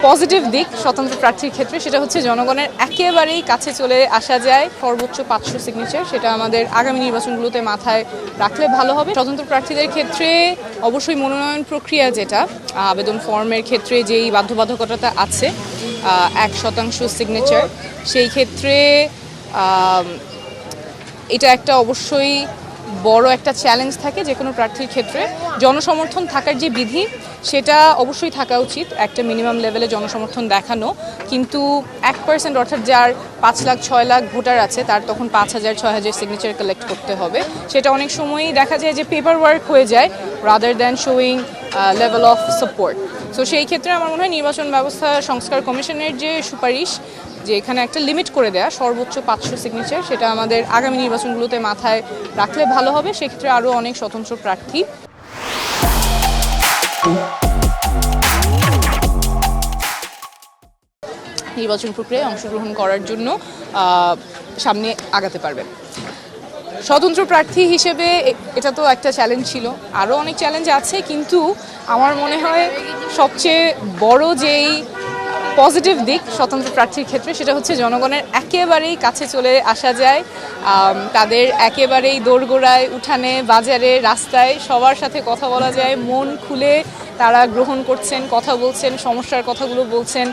Positive দিক স্বতন্ত্র প্রার্থীর ক্ষেত্রে সেটা হচ্ছে জনগণের একেবারেই কাছে চলে আসা যায়। সর্বোচ্চ 500 সিগনেচার, সেটা আমাদের আগামী নির্বাচনগুলোতে মাথায় রাখলে ভালো হবে। স্বতন্ত্র প্রার্থীদের ক্ষেত্রে অবশ্যই মনোনয়ন প্রক্রিয়া যেটা আবেদন ফর্মের ক্ষেত্রে যেই বাধ্যবাধকতা আছে 1% সিগনেচার, সেই ক্ষেত্রে এটা একটা অবশ্যই বড় একটা চ্যালেঞ্জ থাকে যে কোনো প্রার্থীর ক্ষেত্রে। জনসমর্থন থাকার যে বিধি সেটা অবশ্যই থাকা উচিত, একটা মিনিমাম লেভেলে জনসমর্থন দেখানো, কিন্তু 1% অর্থাৎ যার 5 লাখ 6 লাখ ভোটার আছে তার তখন 5,000 6,000 সিগনেচার কালেক্ট করতে হবে। সেটা অনেক সময়ই দেখা যায় যে পেপার ওয়ার্ক হয়ে যায় rather than showing level of support. So সেই ক্ষেত্রে আমার মনে হয় নির্বাচন ব্যবস্থা সংস্কার কমিশনের যে সুপারিশ যে এখানে একটা লিমিট করে দেয়া সর্বোচ্চ 500 সিগনেচার, সেটা আমাদের আগামী নির্বাচনগুলোতে মাথায় রাখলে ভালো হবে। সেক্ষেত্রে আরও অনেক স্বতন্ত্র প্রার্থী নির্বাচন প্রক্রিয়ায় অংশগ্রহণ করার জন্য সামনে আগাতে পারবে। স্বতন্ত্র প্রার্থী হিসেবে এটা তো একটা চ্যালেঞ্জ ছিল, আরও অনেক চ্যালেঞ্জ আছে, কিন্তু আমার মনে হয় সবচেয়ে বড় যেই পজিটিভ দিক স্বতন্ত্র প্রার্থীর ক্ষেত্রে সেটা হচ্ছে জনগণের একেবারেই কাছে চলে আসা যায়। তাদের একেবারেই দোরগোড়ায়, উঠানে, বাজারে, রাস্তায় সবার সাথে কথা বলা যায়, মন খুলে তারা গ্রহণ করছেন, কথা বলছেন, সমস্যার কথাগুলো বলছেন।